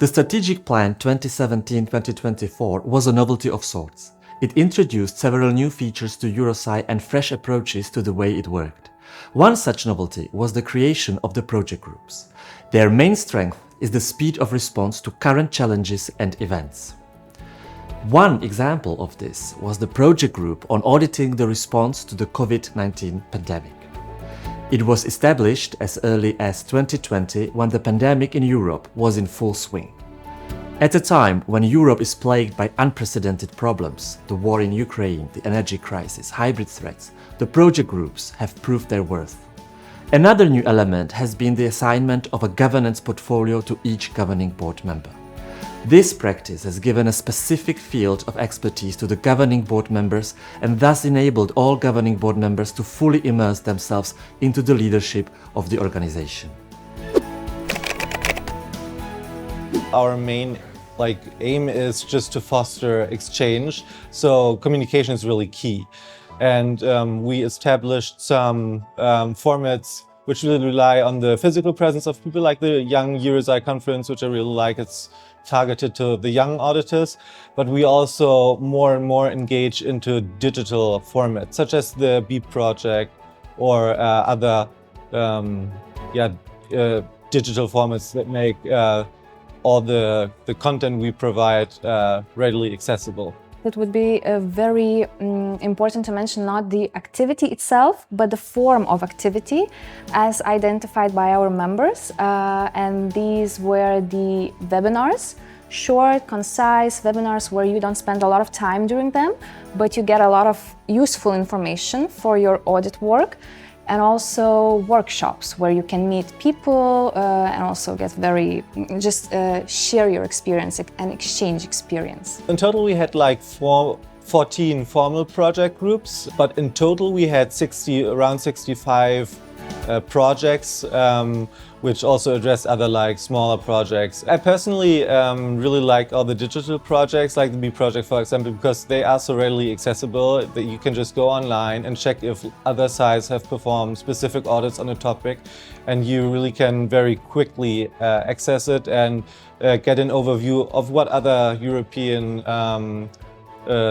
The Strategic Plan 2017-2024 was a novelty of sorts. It introduced several new features to EUROSAI and fresh approaches to the way it worked. One such novelty was the creation of the project groups. Their main strength is the speed of response to current challenges and events. One example of this was the project group on auditing the response to the COVID-19 pandemic. It was established as early as 2020 when the pandemic in Europe was in full swing. At a time when Europe is plagued by unprecedented problems, the war in Ukraine, the energy crisis, hybrid threats, the project groups have proved their worth. Another new element has been the assignment of a governance portfolio to each governing board member. This practice has given a specific field of expertise to the governing board members and thus enabled all governing board members to fully immerse themselves into the leadership of the organization. Our main aim is just to foster exchange, so communication is really key. And we established some formats which really rely on the physical presence of people, like the Young EUROSAI Conference, which I really like. It's targeted to the young auditors, but we also more and more engage into digital formats, such as the Beep project or other digital formats that make all the content we provide readily accessible. It would be very important to mention not the activity itself, but the form of activity as identified by our members. And these were the webinars, short, concise webinars where you don't spend a lot of time during them, but you get a lot of useful information for your audit work. And also workshops where you can meet people and also get share your experience and exchange experience. In total we had 14 formal project groups, but in total we had around 65 projects, which also address other smaller projects. I personally really like all the digital projects, like the Beep project for example, because they are so readily accessible that you can just go online and check if other sites have performed specific audits on a topic, and you really can very quickly access it and get an overview of what other European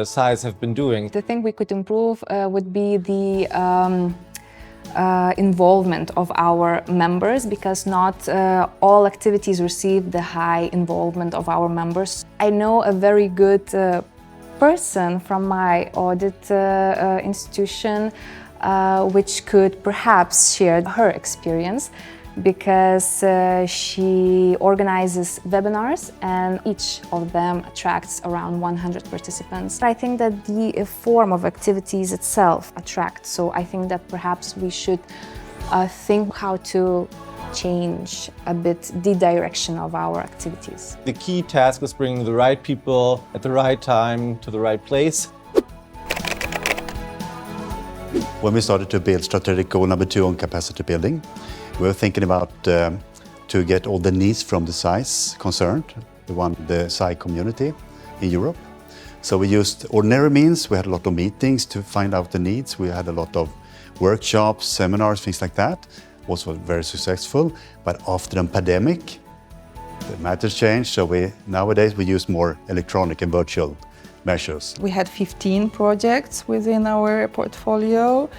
sites have been doing. The thing we could improve would be the involvement of our members, because not all activities receive the high involvement of our members. I know a very good person from my audit institution which could perhaps share her experience, because she organizes webinars and each of them attracts around 100 participants. I think that the form of activities itself attracts, so I think that perhaps we should think how to change a bit the direction of our activities. The key task is bringing the right people at the right time to the right place. When we started to build strategic goal number 2 on capacity building, we were thinking about to get all the needs from the SAIs concerned, the SAI community in Europe. So we used ordinary means. We had a lot of meetings to find out the needs. We had a lot of workshops, seminars, things like that. Also very successful. But after the pandemic, the matters changed. So nowadays we use more electronic and virtual measures. We had 15 projects within our portfolio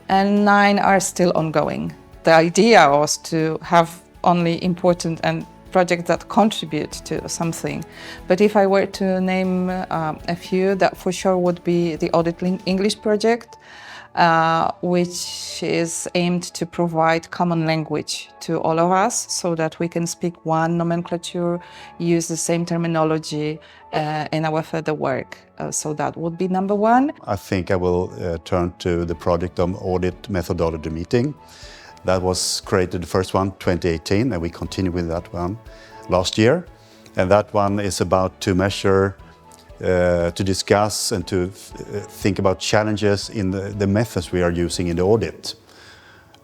and 9 are still ongoing. The idea was to have only important and projects that contribute to something. But if I were to name a few, that for sure would be the Audit English project, which is aimed to provide common language to all of us so that we can speak one nomenclature, use the same terminology in our further work. So that would be number 1. I think I will turn to the project of audit methodology meeting. That was created, the first one, 2018, and we continue with that one last year. And that one is about to measure, to discuss and to think about challenges in the methods we are using in the audit.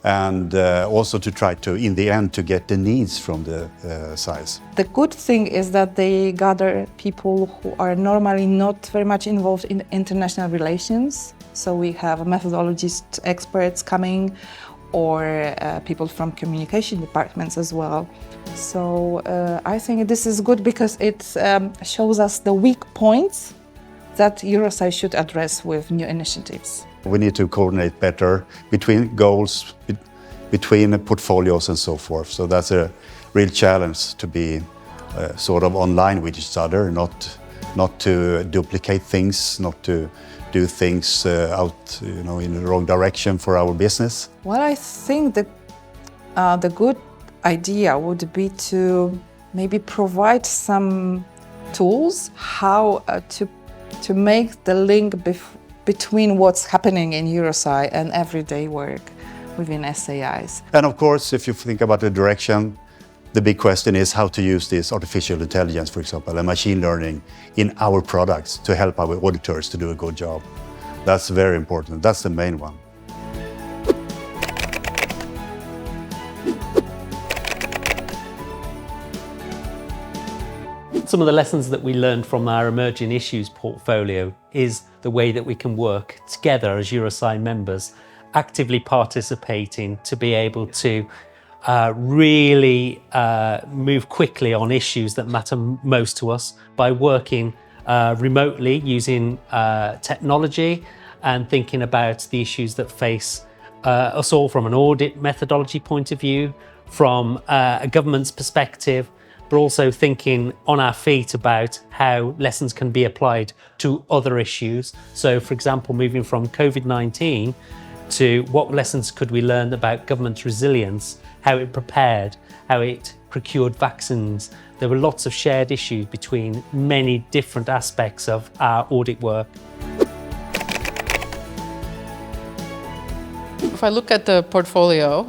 And also to try to, in the end, to get the needs from the SAIs. The good thing is that they gather people who are normally not very much involved in international relations. So we have methodologists, experts coming, or people from communication departments as well. So I think this is good because it shows us the weak points that EUROSAI should address with new initiatives. We need to coordinate better between goals, between portfolios and so forth. So that's a real challenge to be sort of online with each other, not to duplicate things, not to do things out, in the wrong direction for our business. Well, I think that the good idea would be to maybe provide some tools how to make the link between what's happening in EUROSAI and everyday work within SAIs. And of course, if you think about the direction, the big question is how to use this artificial intelligence, for example, and machine learning in our products to help our auditors to do a good job. That's very important. That's the main one. Some of the lessons that we learned from our emerging issues portfolio is the way that we can work together as EUROSAI members, actively participating to be able to really move quickly on issues that matter most to us by working remotely using technology and thinking about the issues that face us all from an audit methodology point of view, from a government's perspective, but also thinking on our feet about how lessons can be applied to other issues. So, for example, moving from COVID-19 to what lessons could we learn about government resilience, how it prepared, how it procured vaccines. There were lots of shared issues between many different aspects of our audit work. If I look at the portfolio,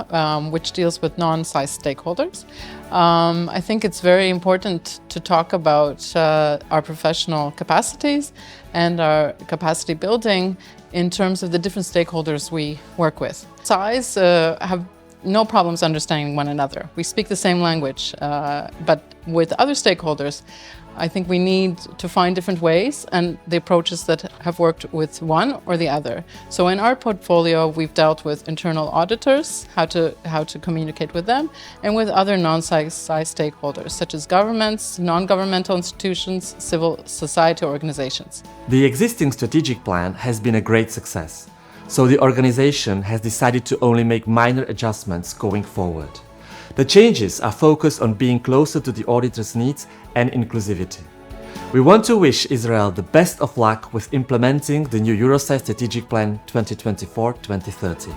which deals with non-SAI stakeholders, I think it's very important to talk about our professional capacities and our capacity building in terms of the different stakeholders we work with. SAIs have no problems understanding one another. We speak the same language, but with other stakeholders, I think we need to find different ways and the approaches that have worked with one or the other. So in our portfolio, we've dealt with internal auditors, how to communicate with them, and with other non-SAI stakeholders, such as governments, non-governmental institutions, civil society organizations. The existing strategic plan has been a great success, so the organization has decided to only make minor adjustments going forward. The changes are focused on being closer to the auditor's needs and inclusivity. We want to wish Israel the best of luck with implementing the new EUROSAI Strategic Plan 2024-2030.